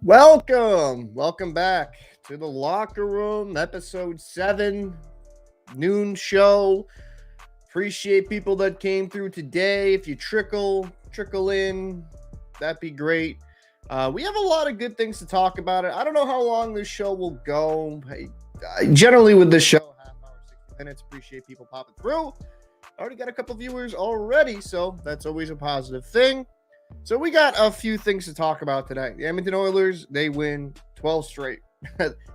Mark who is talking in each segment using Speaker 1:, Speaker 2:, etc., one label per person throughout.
Speaker 1: Welcome back to the locker room, episode 7, noon show. Appreciate people that came through today. If you trickle in, that'd be great. We have a lot of good things to talk about. I don't know how long this show will go. Generally, with this show, half hour, 60 minutes. Appreciate people popping through. Already got a couple viewers already, so that's always a positive thing. So we got a few things to talk about today. The Edmonton Oilers, they win 12 straight.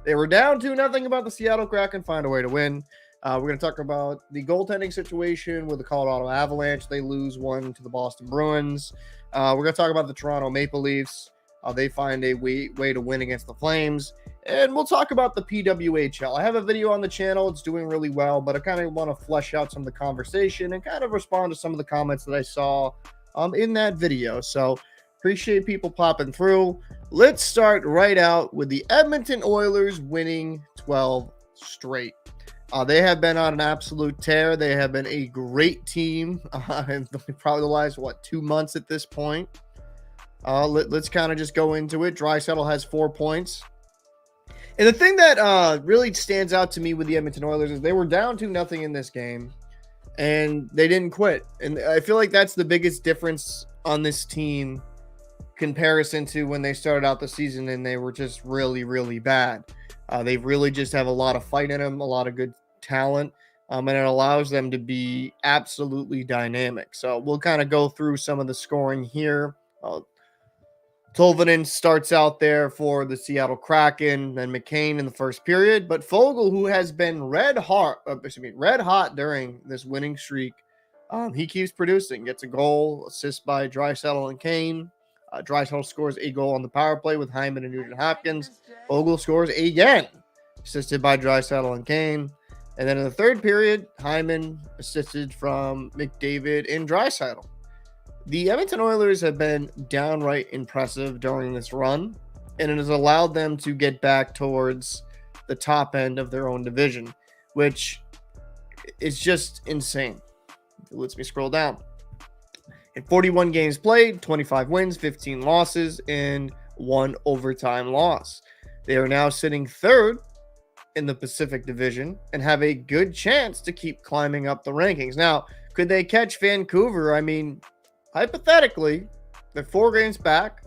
Speaker 1: They were down 2-0 about the Seattle Kraken, find a way to win. We're going to talk about the goaltending situation with the Colorado Avalanche. They lose 1 to the Boston Bruins. We're going to talk about the Toronto Maple Leafs. They find a way to win against the Flames. And we'll talk about the PWHL. I have a video on the channel. It's doing really well, but I kind of want to flesh out some of the conversation and kind of respond to some of the comments that I saw in that video. So appreciate people popping through. Let's start right out with the Edmonton Oilers winning 12 straight. They have been on an absolute tear. They have been a great team in probably the last 2 months at this point. Let's kind of just go into it. Draisaitl has 4 points. And the thing that really stands out to me with the Edmonton Oilers is they were down 2-0 in this game. And they didn't quit. And I feel like that's the biggest difference on this team comparison to when they started out the season and they were just really, really bad. They really just have a lot of fight in them, a lot of good talent, and it allows them to be absolutely dynamic. So we'll kind of go through some of the scoring here. Tolvanen starts out there for the Seattle Kraken, then McCain in the first period. But Foegele, who has been red hot during this winning streak, he keeps producing. Gets a goal, assist by Draisaitl and Kane. Draisaitl scores a goal on the power play with Hyman and Nugent Hopkins. Foegele scores again, assisted by Draisaitl and Kane. And then in the third period, Hyman assisted from McDavid and Draisaitl. The Edmonton Oilers have been downright impressive during this run, and it has allowed them to get back towards the top end of their own division, which is just insane. It lets me scroll down. In 41 games played, 25 wins, 15 losses, and 1 overtime loss. They are now sitting third in the Pacific Division and have a good chance to keep climbing up the rankings. Now, could they catch Vancouver? I mean, hypothetically, they're 4 games back.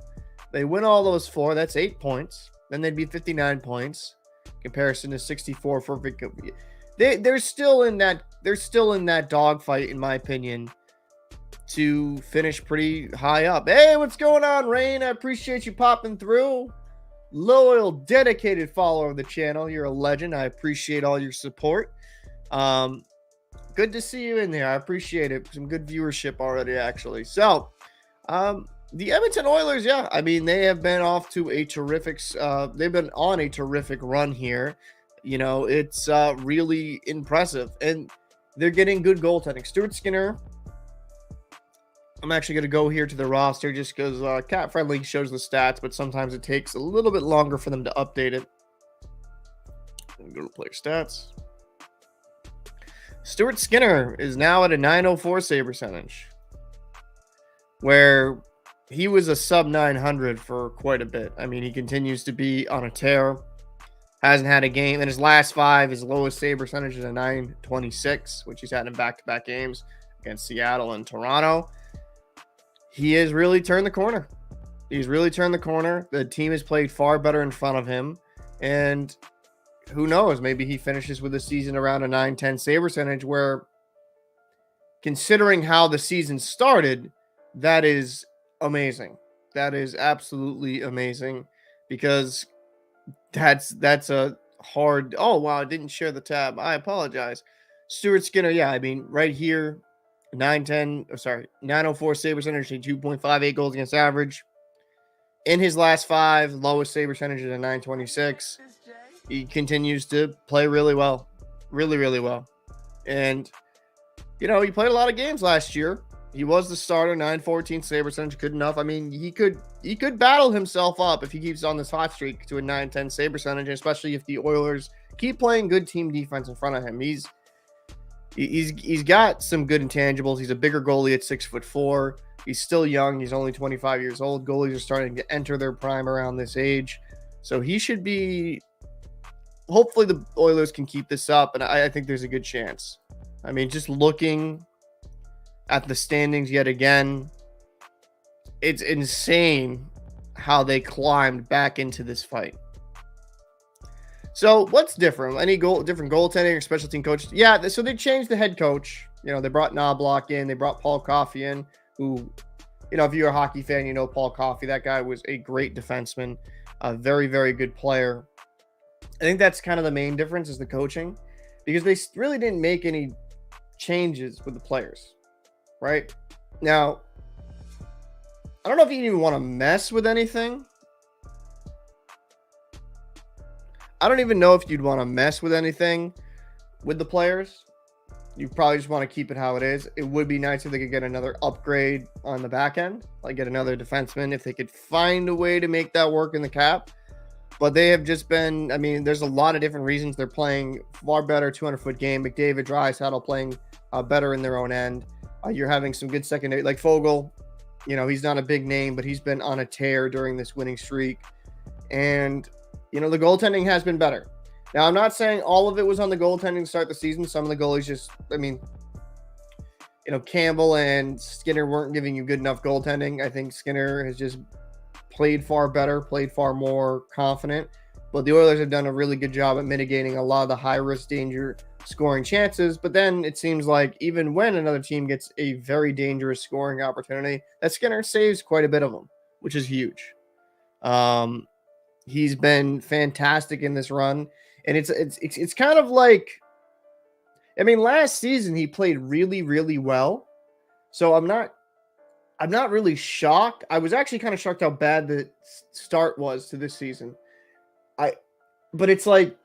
Speaker 1: They win all those 4. That's 8 points. Then they'd be 59 points. Comparison to 64 for Vancouver. They're still in that. They're still in that dogfight, in my opinion, to finish pretty high up. Hey, what's going on, Rain? I appreciate you popping through. Loyal, dedicated follower of the channel. You're a legend. I appreciate all your support. Good to see you in there. I appreciate it. Some good viewership already, actually. So, the Edmonton Oilers, yeah, I mean, they have been off to a terrific, they've been on a terrific run here. You know, it's really impressive. And they're getting good goaltending. Stuart Skinner, I'm actually going to go here to the roster just because Cat Friendly shows the stats, but sometimes it takes a little bit longer for them to update it. Go to player stats. Stuart Skinner is now at a .904 save percentage, where he was a sub 900 for quite a bit. I mean, he continues to be on a tear. Hasn't had a game in his last 5. His lowest save percentage is a .926, which he's had in back-to-back games against Seattle and Toronto. He has really turned the corner. He's really turned the corner. The team has played far better in front of him, and who knows? Maybe he finishes with the season around a .910 save percentage, where, considering how the season started, that is amazing. That is absolutely amazing, because that's a hard. Oh, wow, I didn't share the tab. I apologize. Stuart Skinner, yeah, I mean, right here, 904 save percentage, 2.58 goals against average. In his last 5, lowest save percentage is a .926. He continues to play really well. Really, really well. And, you know, he played a lot of games last year. He was the starter, .914 save percentage, good enough. I mean, he could battle himself up if he keeps on this hot streak to a .910 save percentage, especially if the Oilers keep playing good team defense in front of him. He's got some good intangibles. He's a bigger goalie at 6'4". He's still young. He's only 25 years old. Goalies are starting to enter their prime around this age. So he should be, hopefully the Oilers can keep this up, and I think there's a good chance. I mean, just looking at the standings yet again, it's insane how they climbed back into this fight. So what's different? Different goaltending or special team coach? Yeah, so they changed the head coach. You know, they brought Knobloch in. They brought Paul Coffey in, who, you know, if you're a hockey fan, you know Paul Coffey. That guy was a great defenseman, a very, very good player. I think that's kind of the main difference is the coaching, because they really didn't make any changes with the players, right? Now, I don't know if you even want to mess with anything. I don't even know if you'd want to mess with anything with the players. You probably just want to keep it how it is. It would be nice if they could get another upgrade on the back end, like get another defenseman, if they could find a way to make that work in the cap. But they have just been, I mean, there's a lot of different reasons they're playing far better 200-foot game. McDavid, Draisaitl playing better in their own end. You're having some good secondary, like Foegele. You know, he's not a big name, but he's been on a tear during this winning streak. And, you know, the goaltending has been better. Now, I'm not saying all of it was on the goaltending to start the season. Some of the goalies just, I mean, you know, Campbell and Skinner weren't giving you good enough goaltending. I think Skinner has just played far better, played far more confident. But the Oilers have done a really good job at mitigating a lot of the high-risk danger scoring chances. But then it seems like even when another team gets a very dangerous scoring opportunity, that Skinner saves quite a bit of them, which is huge. He's been fantastic in this run. And it's kind of like, I mean, last season he played really, really well. So I'm not really shocked. I was actually kind of shocked how bad the start was to this season. But it's like,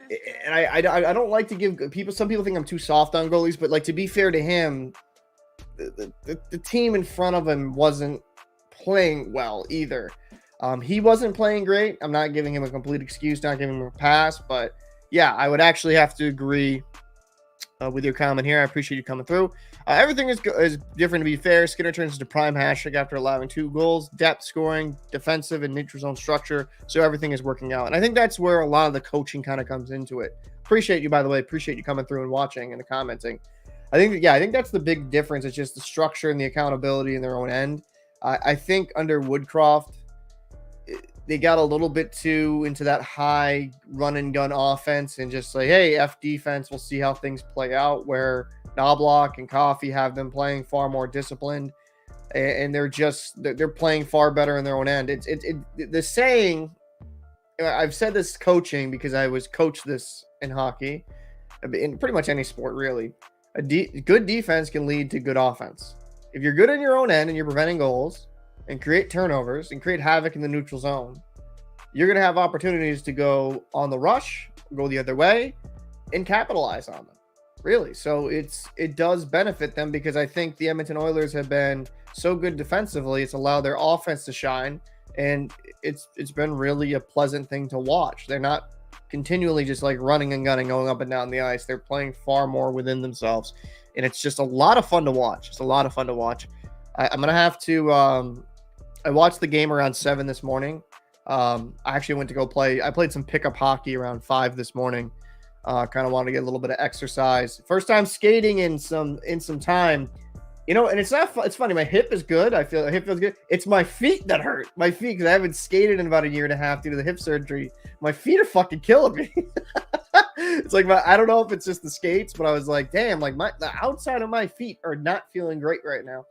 Speaker 1: and I don't like to give people, some people think I'm too soft on goalies, but like, to be fair to him, the team in front of him wasn't playing well either. He wasn't playing great. I'm not giving him a complete excuse, not giving him a pass, but yeah, I would actually have to agree with your comment here. I appreciate you coming through. Everything is different, to be fair. Skinner turns into prime Hashtag after allowing 2 goals, depth scoring, defensive and neutral zone structure. So everything is working out. And I think that's where a lot of the coaching kind of comes into it. Appreciate you, by the way. Appreciate you coming through and watching and the commenting. I think that's the big difference. It's just the structure and the accountability in their own end. I think under Woodcroft, they got a little bit too into that high run and gun offense and just like, hey, F defense, we'll see how things play out, where Knobloch and Coffey have them playing far more disciplined, and they're playing far better in their own end. It's the saying, I've said this coaching because I was coached this in hockey, in pretty much any sport really. Good defense can lead to good offense. If you're good in your own end and you're preventing goals and create turnovers and create havoc in the neutral zone, you're going to have opportunities to go on the rush, go the other way, and capitalize on them. Really. So it does benefit them, because I think the Edmonton Oilers have been so good defensively. It's allowed their offense to shine, and it's been really a pleasant thing to watch. They're not continually just like running and gunning, going up and down the ice. They're playing far more within themselves, and it's just a lot of fun to watch. It's a lot of fun to watch. I'm going to have to I watched the game around 7 this morning. I actually went to go play. I played some pickup hockey around 5 this morning. Kind of wanted to get a little bit of exercise. First time skating in some time. You know, and it's funny. My hip is good. I feel the hip feels good. It's my feet that hurt. My feet, because I haven't skated in about a year and a half due to the hip surgery. My feet are fucking killing me. It's like, I don't know if it's just the skates, but I was like, damn, like the outside of my feet are not feeling great right now.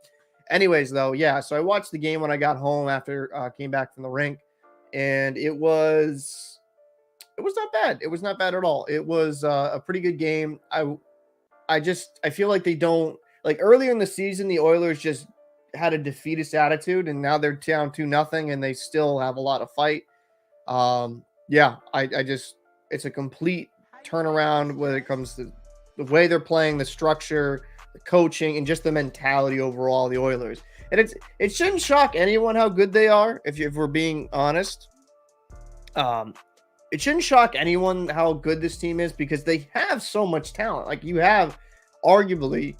Speaker 1: Anyways, though, yeah, so I watched the game when I got home after came back from the rink, and it was not bad. It was not bad at all. It was a pretty good game. I feel like they don't, like, earlier in the season, the Oilers just had a defeatist attitude, and now they're down 2-0, and they still have a lot of fight. Yeah, it's a complete turnaround when it comes to the way they're playing, the structure, the coaching, and just the mentality overall of the Oilers. And it shouldn't shock anyone how good they are, if we're being honest. It shouldn't shock anyone how good this team is, because they have so much talent. Like, you have arguably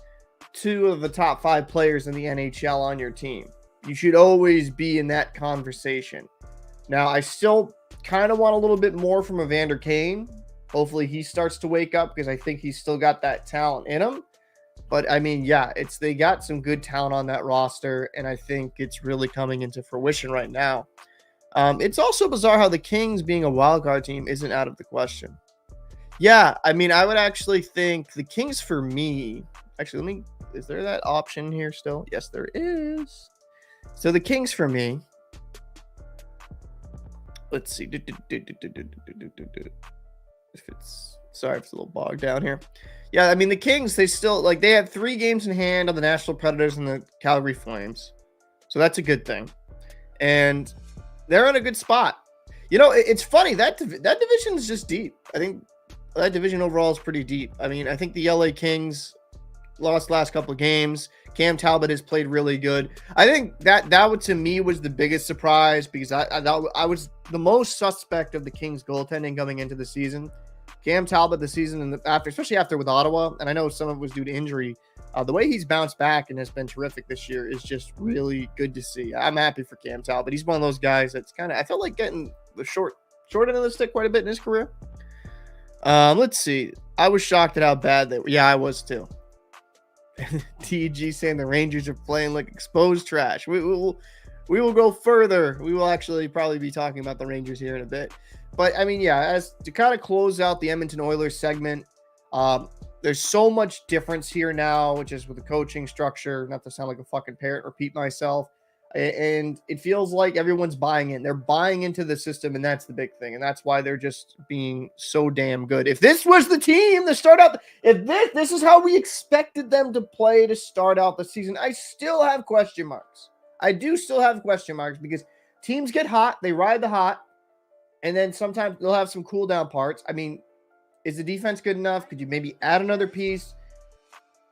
Speaker 1: 2 of the top 5 players in the NHL on your team. you should always be in that conversation. Now, I still kind of want a little bit more from Evander Kane. Hopefully he starts to wake up because I think he's still got that talent in him. But I mean, yeah, they got some good talent on that roster, and I think it's really coming into fruition right now. It's also bizarre how the Kings being a wildcard team isn't out of the question. Yeah, I mean, I would actually think the Kings for me. Actually, is there that option here still? Yes, there is. So the Kings for me. Let's see. If it's sorry if it's a little bogged down here. Yeah, I mean the Kings, they still they have 3 games in hand on the Nashville Predators and the Calgary Flames. So that's a good thing. And they're in a good spot. You know, it's funny that division is just deep. I think that division overall is pretty deep. I mean, I think the LA Kings lost last couple of games. Cam Talbot has played really good. I think that to me was the biggest surprise because I was the most suspect of the Kings goaltending coming into the season. Cam Talbot the season and especially after with Ottawa, and I know some of it was due to injury. The way he's bounced back and has been terrific this year is just really good to see. I'm happy for Cam Talbot. He's one of those guys that's I felt like getting the short end of the stick quite a bit in his career. Let's see. I was shocked at how bad they were. Yeah, I was too. TG saying the Rangers are playing like exposed trash. We will go further. We will actually probably be talking about the Rangers here in a bit. But I mean, yeah, as to kind of close out the Edmonton Oilers segment, there's so much difference here now, just with the coaching structure, not to sound like a fucking parrot, repeat myself. And it feels like everyone's buying in. They're buying into the system, and that's the big thing. And that's why they're just being so damn good. If this was the team to start out, if this is how we expected them to play to start out the season, I still have question marks. I do still have question marks because teams get hot. They ride the hot. And then sometimes they'll have some cool down parts. I mean, is the defense good enough? Could you maybe add another piece?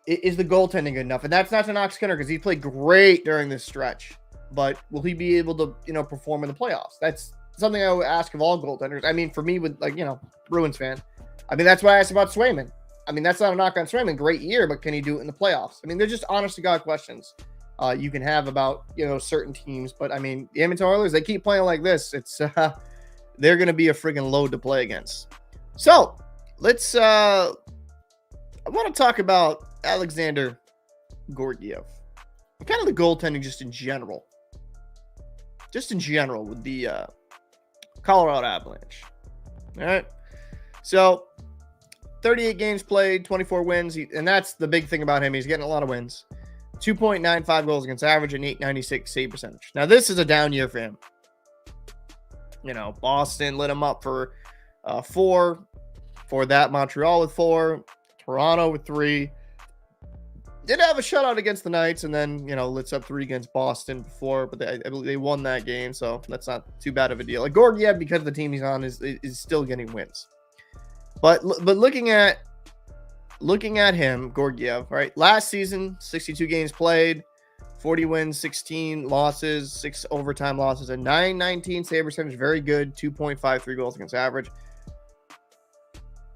Speaker 1: Is the goaltending good enough? And that's not to knock Skinner because he played great during this stretch. But will he be able to, perform in the playoffs? That's something I would ask of all goaltenders. I mean, for me, with Bruins fan, I mean, that's why I asked about Swayman. I mean, that's not a knock on Swayman. Great year, but can he do it in the playoffs? I mean, they're just honest to God questions you can have about, certain teams. But I mean, the Edmonton Oilers, they keep playing like this. It's they're going to be a friggin' load to play against. So let's, I want to talk about Alexander Georgiev. Kind of the goaltending just in general. With the Colorado Avalanche. All right. So 38 games played, 24 wins. And that's the big thing about him. He's getting a lot of wins. 2.95 goals against average and 896 save percentage. Now, this is a down year for him. Boston lit him up for 4. For that, Montreal with 4. Toronto with 3. Did have a shutout against the Knights and then, lits up 3 against Boston before, but I believe they won that game, so that's not too bad of a deal. Like Georgiev, because of the team he's on, is still getting wins. But looking at him, Georgiev, right? Last season, 62 games played, 40 wins, 16 losses, 6 overtime losses, and 919 save percentage, very good, 2.53 goals against average.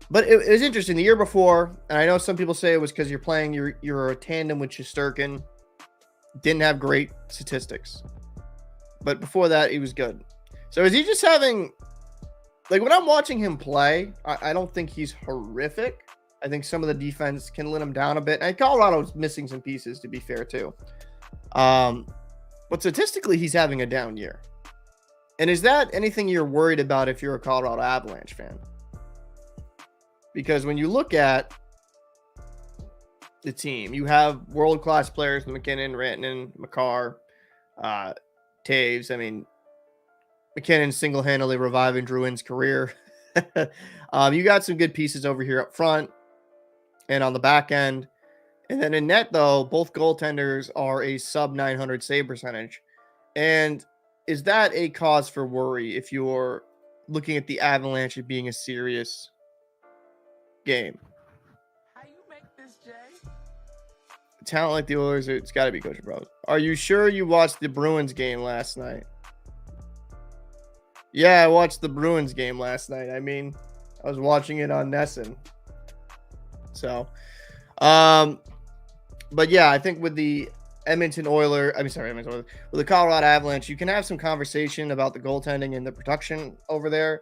Speaker 1: But it was interesting. The year before, and I know some people say it was because you're a tandem with Shesterkin, didn't have great statistics. But before that, he was good. So is he just having, when I'm watching him play, I don't think he's horrific. I think some of the defense can let him down a bit. And Colorado's missing some pieces, to be fair, too. But statistically, he's having a down year. And is that anything you're worried about if you're a Colorado Avalanche fan? Because when you look at the team, you have world-class players, McKinnon, Rantanen, Makar, Taves. I mean, McKinnon single-handedly reviving Drouin's career. You got some good pieces over here up front and on the back end. And then in net, though, both goaltenders are a sub-900 save percentage. And is that a cause for worry if you're looking at the Avalanche as being a serious game?
Speaker 2: How you make this, Jay?
Speaker 1: Talent like the Oilers, it's got to be Coach Bro. Are you sure you watched the Bruins game last night? Yeah, I watched the Bruins game last night. I mean, I was watching it on Nesson. So, but yeah, I think with the Edmonton Oilers, with the Colorado Avalanche, you can have some conversation about the goaltending and the production over there,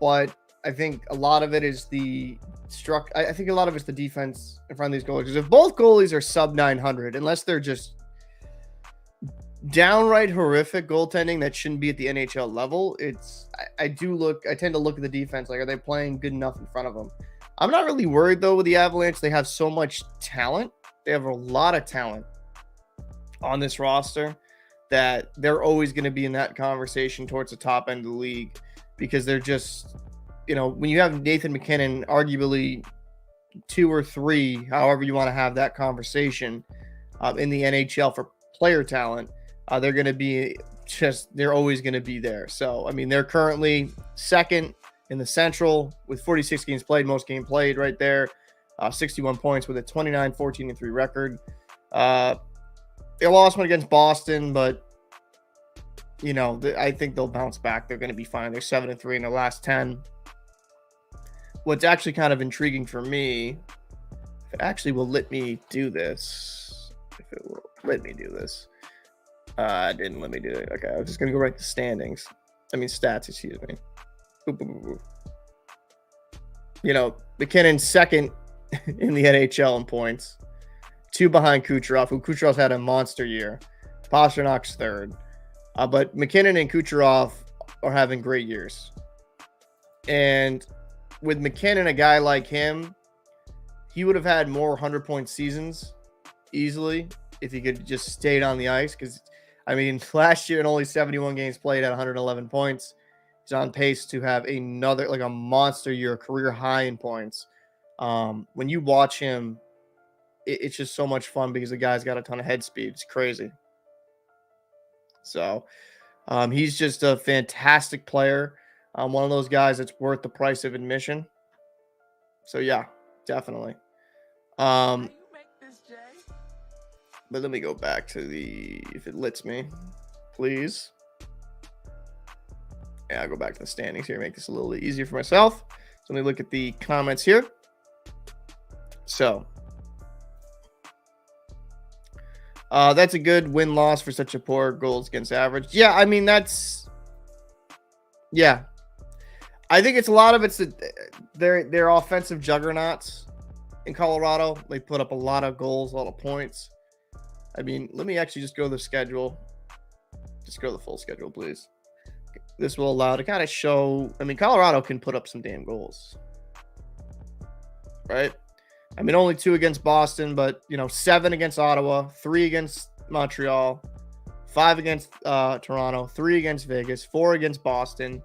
Speaker 1: but I think a lot of it is I think a lot of it's the defense in front of these goalies. Because if both goalies are sub 900, unless they're just downright horrific goaltending that shouldn't be at the NHL level, I tend to look at the defense, like, are they playing good enough in front of them? I'm not really worried though with the Avalanche. They have so much talent. They have a lot of talent on this roster that they're always going to be in that conversation towards the top end of the league, because they're just, when you have Nathan MacKinnon, arguably 2 or 3, however you want to have that conversation, in the NHL for player talent, they're going to be they're always going to be there. So, I mean, they're currently second in the Central with 46 games played, most game played right there, 61 points with a 29-14-3 record. They lost one against Boston, but I think they'll bounce back. They're going to be fine. They're 7-3 in their last 10. What's actually kind of intriguing for me, if it actually will let me do this, it didn't let me do it. Okay, I was just going to go right to stats, excuse me. McKinnon's second in the NHL in points, 2 behind Kucherov, who Kucherov's had a monster year. Pasternak's third. But MacKinnon and Kucherov are having great years. And with MacKinnon, a guy like him, he would have had more 100-point seasons easily if he could just stayed on the ice. Because, last year in only 71 games played at 111 points, he's on pace to have a monster year, a career high in points. When you watch him, it's just so much fun because the guy's got a ton of head speed. It's crazy. So he's just a fantastic player. One of those guys that's worth the price of admission. So yeah, definitely.
Speaker 2: How you make this, Jay?
Speaker 1: But let me go back to if it lets me, please. Yeah, I'll go back to the standings here, make this a little bit easier for myself. So let me look at the comments here. So that's a good win-loss for such a poor goals against average. Yeah, I think it's a lot of it's their offensive juggernauts in Colorado. They put up a lot of goals, a lot of points. Let me actually just go to the schedule. Just go to the full schedule, please. This will allow to kind of show. Colorado can put up some damn goals, right? Only 2 against Boston, but 7 against Ottawa, 3 against Montreal, 5 against Toronto, 3 against Vegas, 4 against Boston.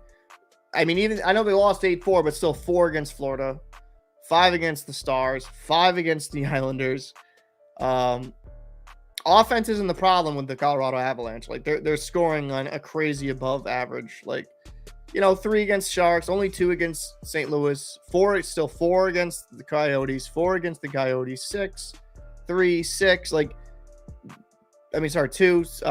Speaker 1: I know they lost 8-4, but still 4 against Florida, 5 against the Stars, 5 against the Islanders. Offense isn't the problem with the Colorado Avalanche. They're scoring on a crazy above average. 3 against Sharks, only 2 against St. Louis, 4 against the Coyotes, 4 against the Coyotes, 6, 3, 6. 2,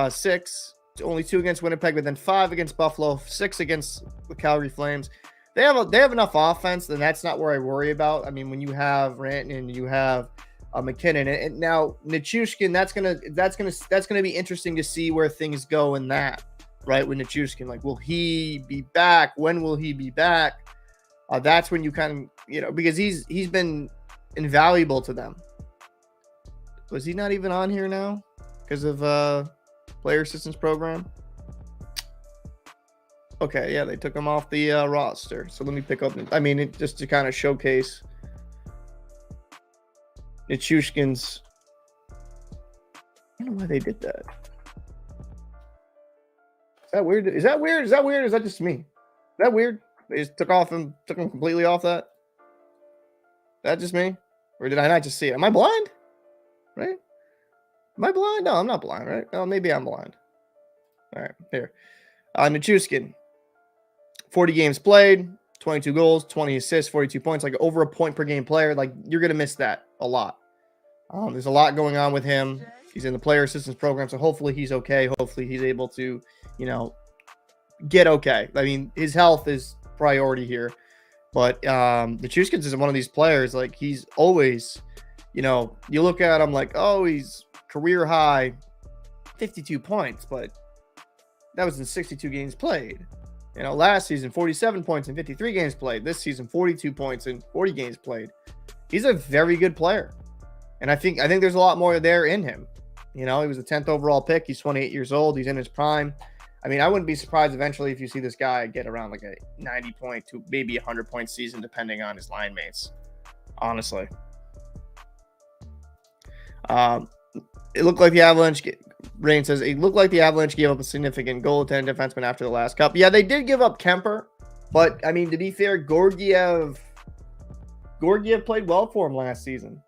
Speaker 1: 6. Only 2 against Winnipeg, but then 5 against Buffalo, 6 against the Calgary Flames. They have enough offense, and that's not where I worry about. When you have Rantanen, you have MacKinnon, and now Nichushkin, that's gonna be interesting to see where things go in that. Right, with Nichushkin, will he be back? When will he be back? That's when you kind of, because he's been invaluable to them. Was he not even on here now because of player assistance program? Okay, yeah, they took him off the roster. So let me pick up. Just to kind of showcase Nichushkin's. I don't know why they did that. Is that weird? Is that weird? Is that just me? Is that weird? They just took him completely off that? That just me? Or did I not just see it? Am I blind? Right? Am I blind? No, I'm not blind, right? Oh, maybe I'm blind. All right, here. Nichushkin, 40 games played, 22 goals, 20 assists, 42 points, over a point per game player. You're going to miss that a lot. There's a lot going on with him. He's in the player assistance program, so hopefully he's okay. Hopefully he's able to, get okay. His health is priority here. But Nichushkin is one of these players, he's always, you look at him oh, he's career high 52 points, but that was in 62 games played. You know, last season, 47 points in 53 games played. This season, 42 points in 40 games played. He's a very good player. And I think there's a lot more there in him. You know, he was the 10th overall pick. He's 28 years old. He's in his prime. I mean, I wouldn't be surprised eventually if you see this guy get around like a 90 point to maybe 100 point season, depending on his line mates. Honestly. It looked like the Avalanche, Rain says, it looked like the Avalanche gave up a significant goaltending defenseman after the last cup. Yeah, they did give up Kemper. But, I mean, to be fair, Georgiev played well for him last season.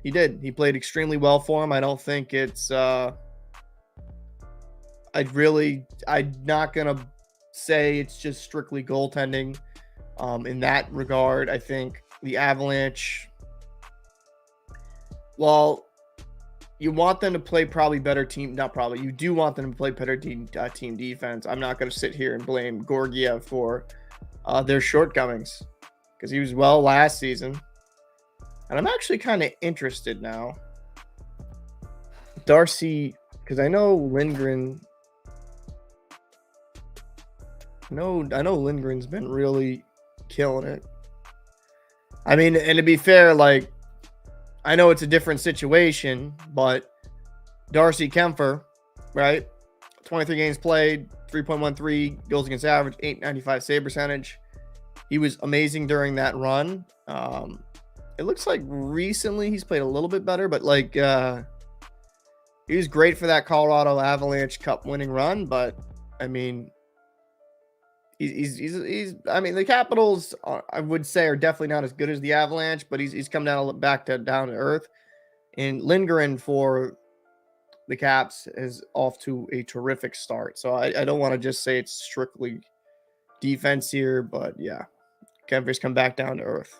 Speaker 1: He did. He played extremely well for him. I don't think it's I'm not going to say it's just strictly goaltending in that regard. I think the Avalanche, well, you want them to play probably better team. Not probably. You do want them to play better team defense. I'm not going to sit here and blame Georgiev for their shortcomings because he was well last season. And I'm actually kind of interested now. Darcy, because I know Lindgren. I know Lindgren's been really killing it. I mean, and to be fair, like, I know it's a different situation, but Darcy Kemper, right? 23 games played, 3.13 goals against average, 895 save percentage. He was amazing during that run. It looks like recently he's played a little bit better, but like he was great for that Colorado Avalanche Cup winning run. But I mean, he's I mean, the Capitals I would say are definitely not as good as the Avalanche, but he's come down to earth. And Lindgren for the Caps is off to a terrific start. So I don't want to just say it's strictly defense here, but yeah, Kemper's come back down to earth.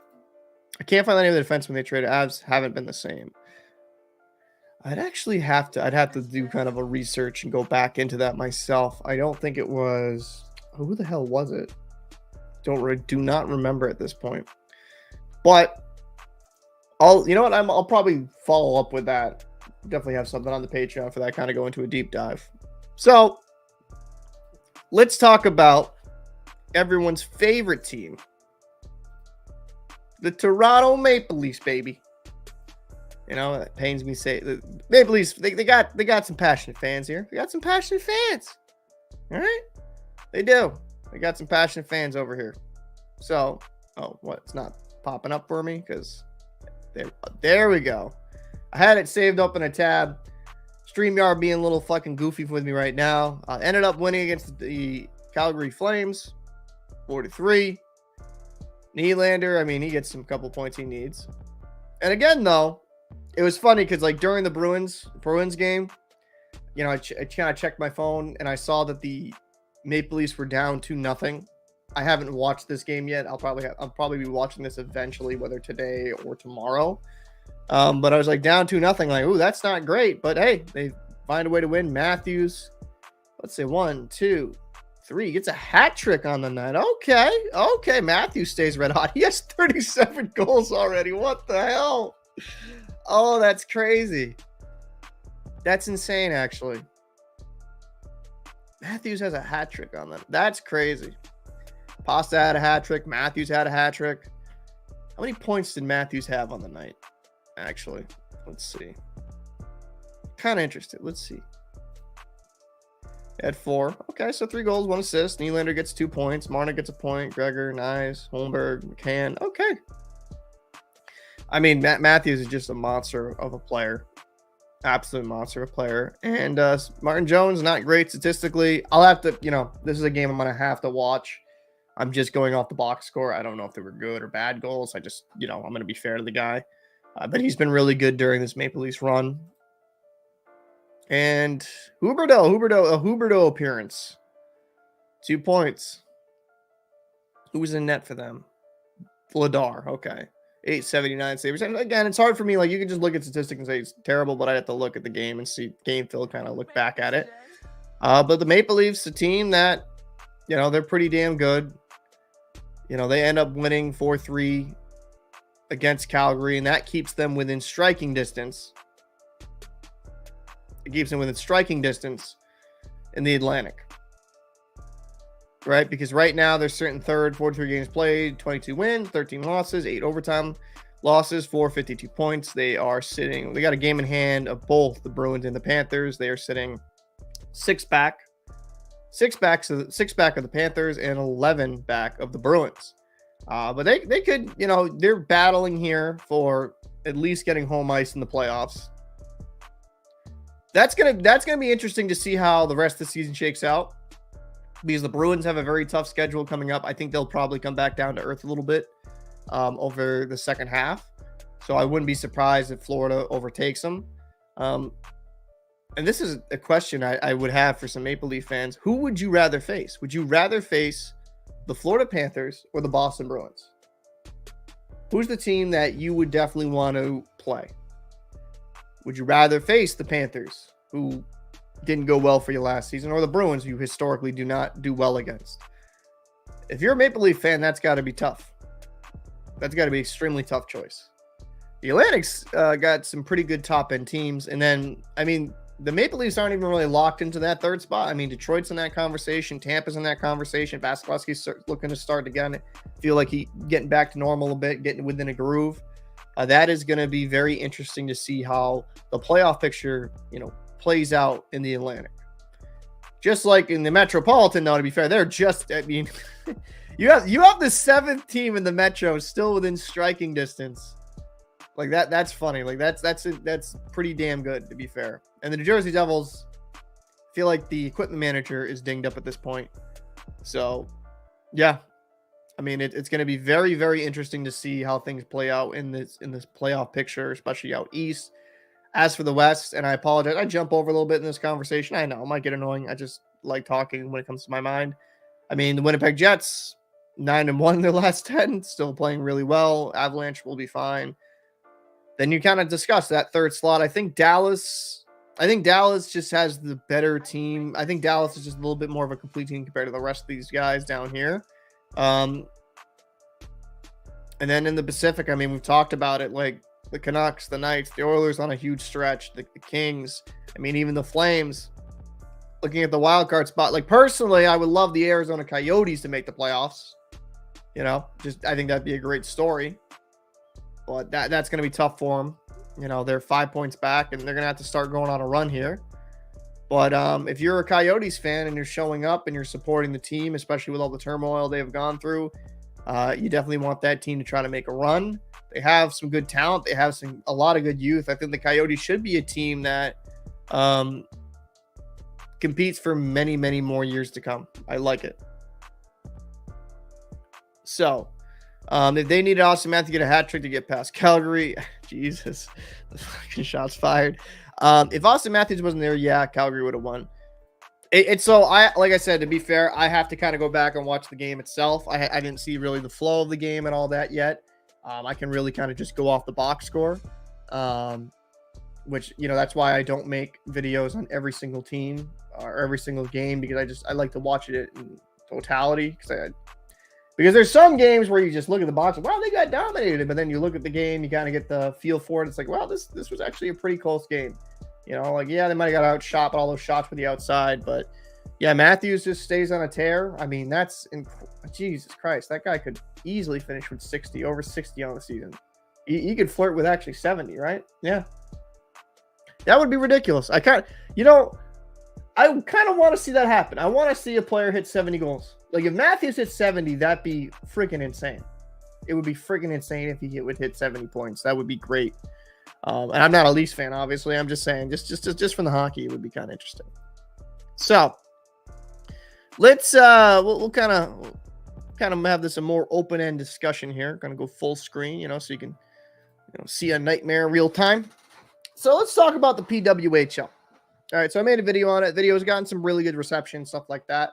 Speaker 1: I can't find any of the defensemen they traded. Avs haven't been the same. I'd have to do kind of a research and go back into that myself. I don't think it was. Who the hell was it? Do not remember at this point. But I'll probably follow up with that. Definitely have something on the Patreon for that, kind of go into a deep dive. So let's talk about everyone's favorite team. The Toronto Maple Leafs, baby. You know, it pains me to say the Maple Leafs, they got some passionate fans here. They got some passionate fans. All right? They do. They got some passionate fans over here. So, it's not popping up for me? Because there we go. I had it saved up in a tab. StreamYard being a little fucking goofy with me right now. Ended up winning against the Calgary Flames, 4-3. Nylander, I mean, he gets some couple points he needs. And again, though, it was funny because like during the Bruins game, you know, I kind of checked my phone and I saw that the Maple Leafs were down 2-0. I haven't watched this game yet. I'll probably be watching this eventually, whether today or tomorrow. But I was like down 2-0, like, ooh, that's not great. But hey, they find a way to win. Matthews, let's say 1, 2, 3, gets a hat trick on the night. Okay. Matthews stays red hot. He has 37 goals already. What the hell? Oh, that's crazy. That's insane, actually. Matthews has a hat trick on them. That's crazy. Pasta had a hat trick. Matthews had a hat trick. How many points did Matthews have on the night? Actually, let's see. Kind of interested. Let's see. At 4. Okay, so 3 goals, 1 assist. Nylander gets 2 points. Marner gets a point. Gregor, Nyes, Holmberg, McCann. Okay. I mean, Matthews is just a monster of a player. Absolute monster of a player. And Martin Jones, not great statistically. I'll have to, this is a game I'm going to have to watch. I'm just going off the box score. I don't know if they were good or bad goals. I just, I'm going to be fair to the guy. But he's been really good during this Maple Leafs run. And Huberdeau appearance. 2 points. Who was in net for them? Vladar. Okay. 879 savers. And again, it's hard for me. Like, you can just look at statistics and say it's terrible, but I have to look at the game and see game film, kind of look back at it. But the Maple Leafs, a team that, they're pretty damn good. They end up winning 4-3 against Calgary, and that keeps them within striking distance It keeps them within striking distance in the Atlantic. Right? Because right now they're sitting third, 43 games played, 22 wins, 13 losses, 8 overtime losses, 452 points. They got a game in hand of both the Bruins and the Panthers. They are sitting six back of the Panthers and 11 back of the Bruins. But they could, they're battling here for at least getting home ice in the playoffs. That's gonna be interesting to see how the rest of the season shakes out, because the Bruins have a very tough schedule coming up. I think they'll probably come back down to earth a little bit over the second half. So I wouldn't be surprised if Florida overtakes them. And this is a question I would have for some Maple Leaf fans. Who would you rather face? Would you rather face the Florida Panthers or the Boston Bruins? Who's the team that you would definitely want to play? Would you rather face the Panthers, who didn't go well for you last season, or the Bruins, who historically do not do well against? If you're a Maple Leaf fan, that's got to be tough. That's got to be an extremely tough choice. The Atlantic's got some pretty good top-end teams. And then, the Maple Leafs aren't even really locked into that third spot. Detroit's in that conversation. Tampa's in that conversation. Vasilevsky's looking to start again. Feel like he's getting back to normal a bit, getting within a groove. That is going to be very interesting to see how the playoff picture, plays out in the Atlantic. Just like in the Metropolitan, though, to be fair, they're just, you have the seventh team in the Metro still within striking distance. Like that's funny. Like that's pretty damn good, to be fair. And the New Jersey Devils feel like the equipment manager is dinged up at this point. So, yeah. It's going to be very, very interesting to see how things play out in this playoff picture, especially out east. As for the West, and I apologize, I jump over a little bit in this conversation. I know it might get annoying. I just like talking when it comes to my mind. The Winnipeg Jets, 9-1 in their last 10, still playing really well. Avalanche will be fine. Then you kind of discuss that third slot. I think Dallas just has the better team. I think Dallas is just a little bit more of a complete team compared to the rest of these guys down here. And then in the Pacific, we've talked about it, like the Canucks, the Knights, the Oilers on a huge stretch, the Kings, even the Flames. Looking at the wild card spot, like personally, I would love the Arizona Coyotes to make the playoffs. I think that'd be a great story. But that's going to be tough for them. They're 5 points back, and they're going to have to start going on a run here. But if you're a Coyotes fan and you're showing up and you're supporting the team, especially with all the turmoil they have gone through, you definitely want that team to try to make a run. They have some good talent. They have a lot of good youth. I think the Coyotes should be a team that competes for many, many more years to come. I like it. So, if they needed Austin Matthews to get a hat trick to get past Calgary, Jesus, the fucking shots fired. If Austin Matthews wasn't there, yeah, Calgary would have won. Like I said, to be fair, I have to kind of go back and watch the game itself. I didn't see really the flow of the game and all that yet. I can really kind of just go off the box score, which, that's why I don't make videos on every single team or every single game, because I like to watch it in totality. Because there's some games where you just look at the box and, wow, they got dominated. But then you look at the game, you kind of get the feel for it. It's like, wow, this was actually a pretty close game. They might have got outshot, but all those shots were the outside. But, yeah, Matthews just stays on a tear. Jesus Christ, that guy could easily finish with over 60 on the season. He could flirt with actually 70, right? Yeah. That would be ridiculous. I kind of want to see that happen. I want to see a player hit 70 goals. Like, if Matthews hit 70, that'd be freaking insane. It would be freaking insane if he would hit 70 points. That would be great. And I'm not a Leafs fan, obviously. I'm just saying, just from the hockey, it would be kind of interesting. So, let's we'll kind of have this a more open-end discussion here. Going to go full screen, so you can see a nightmare in real time. So let's talk about the PWHL. All right, so I made a video on it. Video's gotten some really good reception, stuff like that.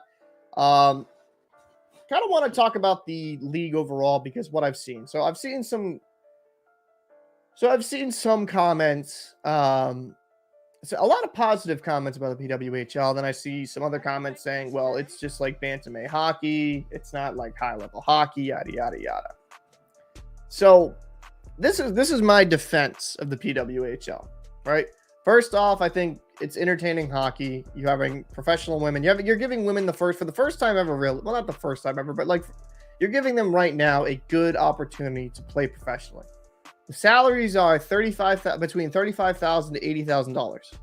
Speaker 1: Kind of want to talk about the league overall, because what I've seen. So I've seen some comments. So a lot of positive comments about the PWHL. Then I see some other comments saying, well, it's just like Bantamweight hockey. It's not like high-level hockey, yada, yada, yada. So this is my defense of the PWHL, right? First off, I think it's entertaining hockey. You're having professional women. You're giving women for the first time ever, really. Well, not the first time ever, but like you're giving them right now a good opportunity to play professionally. The salaries are between $35,000 to $80,000.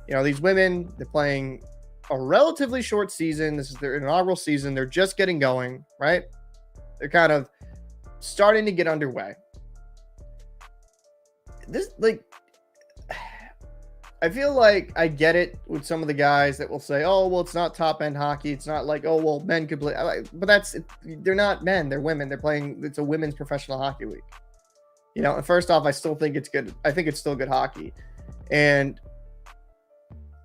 Speaker 1: You know, these women, they're playing a relatively short season. This is their inaugural season. They're just getting going, right? They're kind of starting to get underway. This, like, I feel like I get it with some of the guys that will say, oh, well, it's not top end hockey. It's not like, oh, well, men could play. But they're not men. They're women. They're playing. It's a women's professional hockey league. You know, and first off, I still think it's good. I think it's still good hockey. And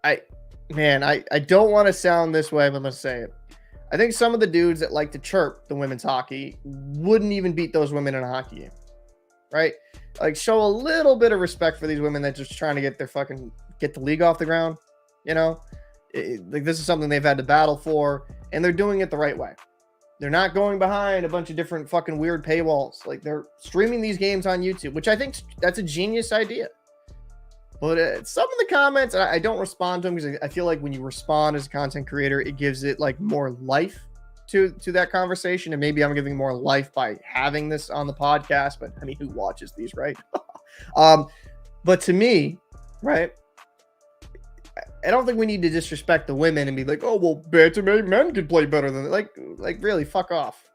Speaker 1: I don't want to sound this way, but I'm going to say it. I think some of the dudes that like to chirp the women's hockey wouldn't even beat those women in a hockey game, right? Like, show a little bit of respect for these women that just trying to get the league off the ground. You know, like this is something they've had to battle for, and they're doing it the right way. They're not going behind a bunch of different fucking weird paywalls. Like, they're streaming these games on YouTube, which I think that's a genius idea. But some of the comments, I don't respond to them because I feel like when you respond as a content creator, it gives it like more life to that conversation. And maybe I'm giving more life by having this on the podcast, but I mean, who watches these, right? But to me, right, I don't think we need to disrespect the women and be like, oh, well, bantamweight men can play better than like really, fuck off.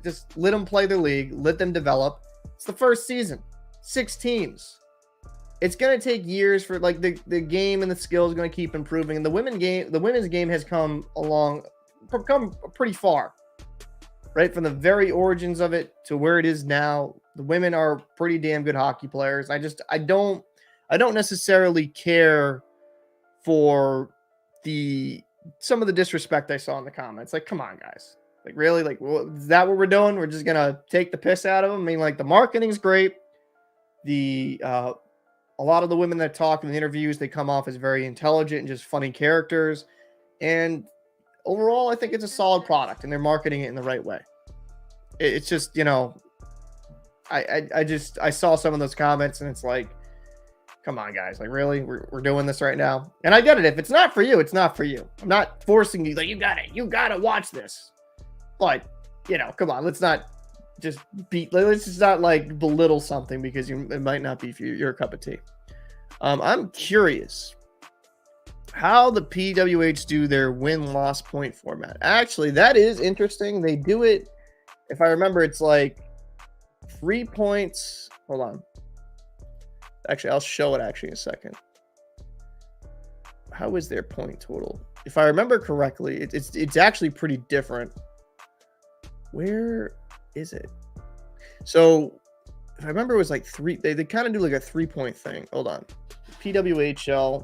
Speaker 1: Just let them play their league, let them develop. It's the first season, 6 teams. It's going to take years for like the game and the skill is going to keep improving. And the women's game has come pretty far, right? From the very origins of it to where it is now. The women are pretty damn good hockey players. I don't necessarily care for some of the disrespect I saw in the comments. Like, come on, guys. Like, really? Like, well, is that what we're doing? We're just going to take the piss out of them? I mean, like, the marketing's great. A lot of the women that talk in the interviews, they come off as very intelligent and just funny characters. And overall, I think it's a solid product, and they're marketing it in the right way. It's just, you know, I saw some of those comments, and it's like, come on, guys. Like, really? We're doing this right now? And I get it. If it's not for you, it's not for you. I'm not forcing you. Like, you got to watch this. But, you know, come on. Let's not like belittle something because it might not be for your cup of tea. I'm curious how the PWH do their win-loss point format. Actually, that is interesting. They do it, if I remember, it's like 3 points. Hold on. Actually, I'll show it in a second. How is their point total? If I remember correctly, it's actually pretty different. Where is it? So if I remember, it was like 3. They kind of do like a 3-point thing. Hold on. PWHL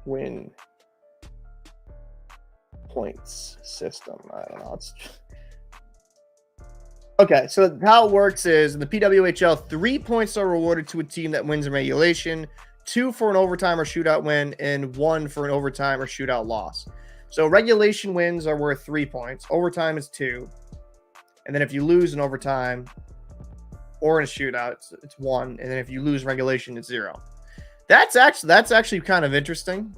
Speaker 1: win points system. I don't know. Okay, so how it works is in the PWHL, 3 points are rewarded to a team that wins in regulation, 2 for an overtime or shootout win, and 1 for an overtime or shootout loss. So regulation wins are worth 3 points. Overtime is 2. And then if you lose in overtime or in a shootout, it's 1. And then if you lose regulation, it's 0. That's actually kind of interesting.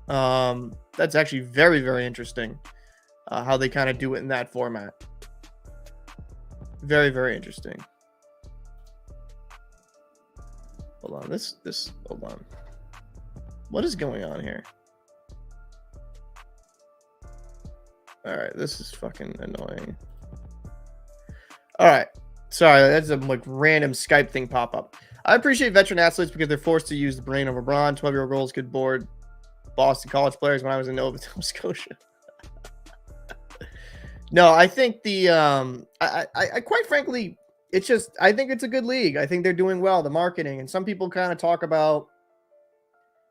Speaker 1: That's actually very, very interesting how they kind of do it in that format. Very, very interesting. Hold on. Hold on. What is going on here? All right, this is fucking annoying. All right, sorry, that's a like random Skype thing pop up. I appreciate veteran athletes because they're forced to use the brain over brawn. 12-year-old girls could board Boston college players when I was in Nova Scotia. No, I think I quite frankly, it's just, I think it's a good league. I think they're doing well, the marketing, and some people kind of talk about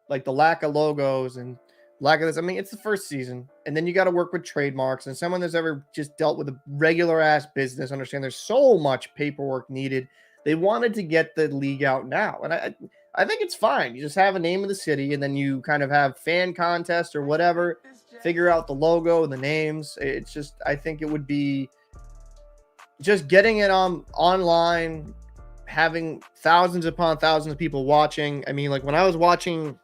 Speaker 1: like the lack of logos and lack of this. I mean, it's the first season, and then you got to work with trademarks, and someone that's ever just dealt with a regular ass business understand there's so much paperwork needed. They wanted to get the league out now, and I think it's fine. You just have a name of the city, and then you kind of have fan contests or whatever, figure out the logo and the names. It's just, I think it would be just getting it online, having thousands upon thousands of people watching. I mean, like when I was watching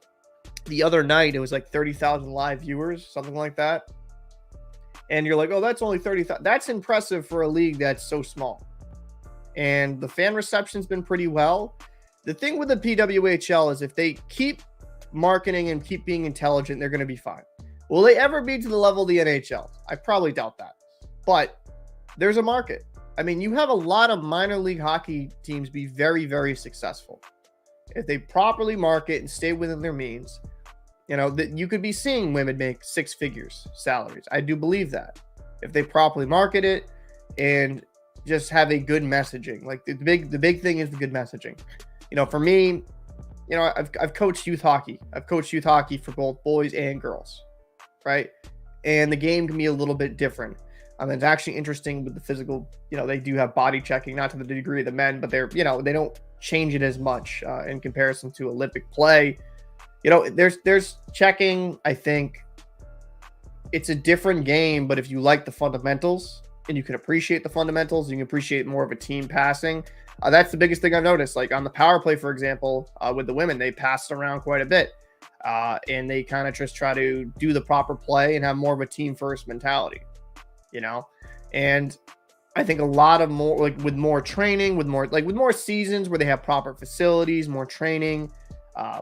Speaker 1: the other night, it was like 30,000 live viewers, something like that. And you're like, oh, that's only 30,000. That's impressive for a league that's so small. And the fan reception's been pretty well. The thing with the PWHL is if they keep marketing and keep being intelligent, they're going to be fine. Will they ever be to the level of the NHL? I probably doubt that. But there's a market. I mean, you have a lot of minor league hockey teams be very, very successful. If they properly market and stay within their means, you know, that you could be seeing women make six figures salaries. I do believe that. If they properly market it and just have a good messaging. Like the big thing is the good messaging. You know, for me, you know, I've coached youth hockey. I've coached youth hockey for both boys and girls, right? And the game can be a little bit different. It's actually interesting with the physical, you know, they do have body checking, not to the degree of the men, but they're, you know, they don't change it as much in comparison to Olympic play. You know, there's checking. I think it's a different game, but if you like the fundamentals and you can appreciate the fundamentals, you can appreciate more of a team passing. That's the biggest thing I've noticed. Like on the power play, for example, with the women, they pass around quite a bit. And they kind of just try to do the proper play and have more of a team first mentality, you know? And I think a lot of more, like with more training, with more seasons where they have proper facilities, more training,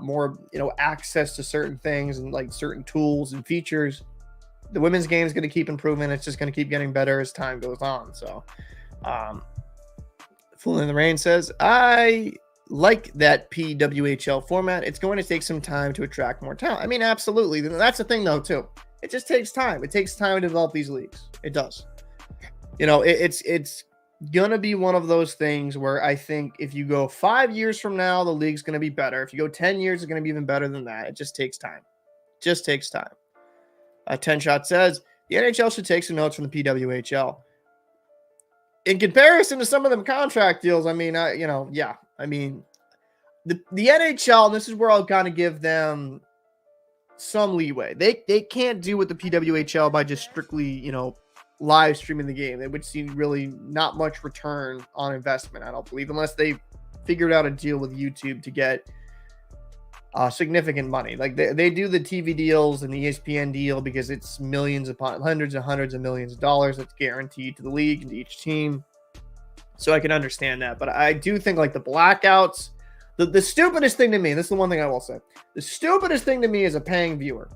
Speaker 1: more, you know, access to certain things and like certain tools and features, the women's game is going to keep improving. It's just going to keep getting better as time goes on. So, Fool in the Rain says, I like that PWHL format. It's going to take some time to attract more talent. I mean, absolutely. That's the thing, though, too. It just takes time. It takes time to develop these leagues. It does. You know, it's going to be one of those things where I think if you go 5 years from now, the league's going to be better. If you go 10 years, it's going to be even better than that. It just takes time. Just takes time. 10 Shot says, the NHL should take some notes from the PWHL. In comparison to some of them contract deals, I mean, yeah. I mean, the NHL, and this is where I'll kind of give them some leeway. They can't do with the PWHL by just strictly, you know, live streaming the game. They would see really not much return on investment, I don't believe, unless they figured out a deal with YouTube to get significant money. Like they do the TV deals and the ESPN deal because it's millions upon hundreds and hundreds of millions of dollars that's guaranteed to the league and to each team. So I can understand that. But I do think like the blackouts, the stupidest thing to me, this is the one thing I will say, the stupidest thing to me as a paying viewer,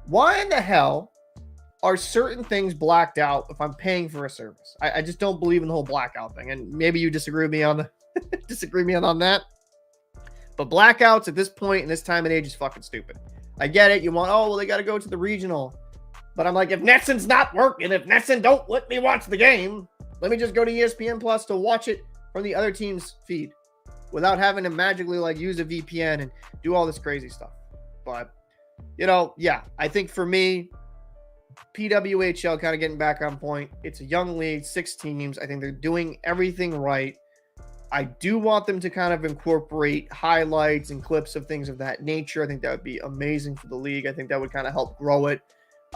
Speaker 1: why in the hell are certain things blacked out if I'm paying for a service? I just don't believe in the whole blackout thing. And maybe you disagree with me on that. But blackouts at this point in this time and age is fucking stupid. I get it. You want, oh, well, they got to go to the regional. But I'm like, if Netson's not working, if Netson don't let me watch the game, let me just go to ESPN Plus to watch it from the other team's feed without having to magically like use a VPN and do all this crazy stuff. But, you know, yeah, I think for me, PWHL kind of getting back on point. It's a young league, 6 teams. I think they're doing everything right. I do want them to kind of incorporate highlights and clips of things of that nature. I think that would be amazing for the league. I think that would kind of help grow it.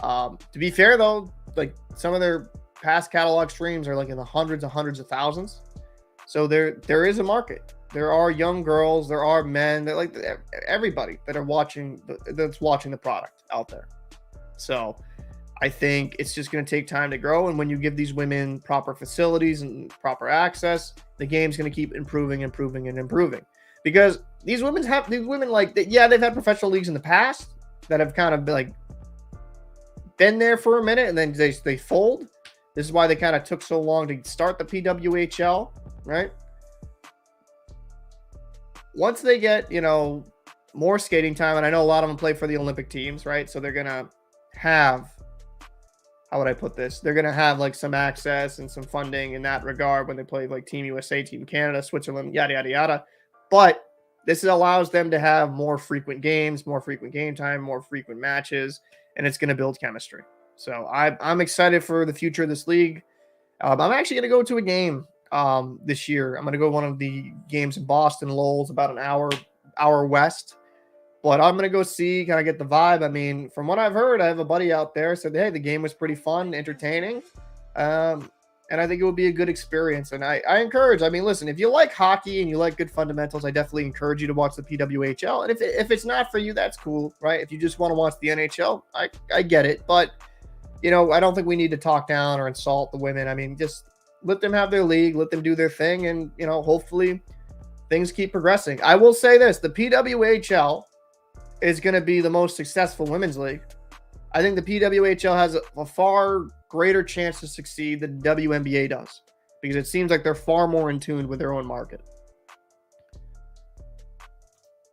Speaker 1: To be fair, though, like some of their past catalog streams are like in the hundreds of thousands. So there is a market. There are young girls, there are men, that like everybody that are watching that's watching the product out there. So I think it's just going to take time to grow. And when you give these women proper facilities and proper access, the game's going to keep improving. Because these women like, yeah, they've had professional leagues in the past that have kind of like been there for a minute and then they fold. This is why they kind of took so long to start the PWHL, right? Once they get, you know, more skating time, and I know a lot of them play for the Olympic teams, right? So they're going to have, how would I put this? They're going to have like some access and some funding in that regard when they play like Team USA, Team Canada, Switzerland, yada, yada, yada. But this allows them to have more frequent games, more frequent game time, more frequent matches, and it's going to build chemistry. So I'm excited for the future of this league. I'm actually going to go to a game this year. I'm going to go one of the games in Boston, Lowell's, about an hour west. But I'm going to go see, kind of get the vibe. I mean, from what I've heard, I have a buddy out there said, hey, the game was pretty fun, entertaining. And I think it would be a good experience. And I encourage, I mean, listen, if you like hockey and you like good fundamentals, I definitely encourage you to watch the PWHL. And if it's not for you, that's cool, right? If you just want to watch the NHL, I get it. But, you know, I don't think we need to talk down or insult the women. I mean, just let them have their league, let them do their thing. And, you know, hopefully things keep progressing. I will say this, the PWHL is going to be the most successful women's league. I think the PWHL has a far greater chance to succeed than WNBA does, because it seems like they're far more in tune with their own market.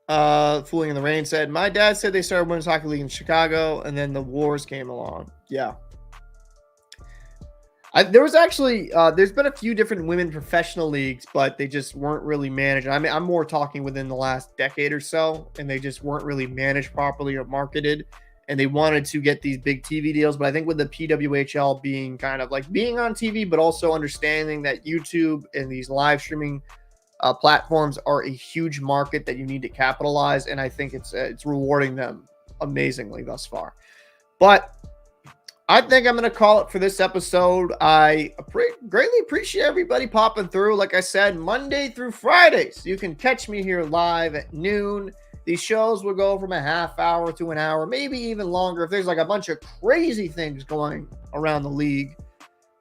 Speaker 1: Fooling in the Rain said, my dad said they started women's hockey league in Chicago and then the wars came along. Yeah. There was actually, there's been a few different women professional leagues, but they just weren't really managed. I mean, I'm more talking within the last decade or so, and they just weren't really managed properly or marketed. And they wanted to get these big TV deals. But I think with the PWHL being kind of like being on TV, but also understanding that YouTube and these live streaming platforms are a huge market that you need to capitalize. And I think it's rewarding them amazingly thus far. But I think I'm going to call it for this episode. I greatly appreciate everybody popping through. Like I said, Monday through Fridays, you can catch me here live at noon. These shows will go from a half hour to an hour, maybe even longer. If there's like a bunch of crazy things going around the league,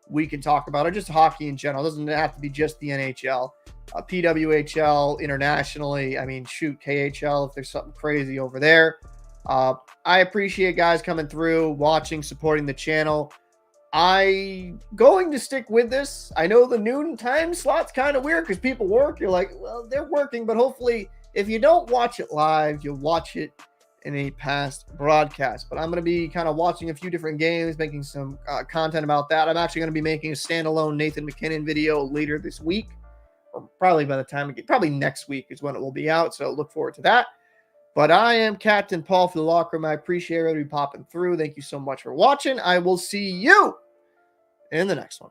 Speaker 1: we can talk about it. Just hockey in general. It doesn't have to be just the NHL. PWHL internationally. I mean, shoot, KHL if there's something crazy over there. I appreciate guys coming through, watching, supporting the channel. I'm going to stick with this. I know the noon time slot's kind of weird because people work. You're like, well, they're working, but hopefully if you don't watch it live, you'll watch it in a past broadcast. But I'm going to be kind of watching a few different games, making some content about that. I'm actually going to be making a standalone Nathan MacKinnon video later this week, or probably by the time probably next week is when it will be out. So look forward to that. But I am Captain Paul for the Locker Room. I appreciate everybody popping through. Thank you so much for watching. I will see you in the next one.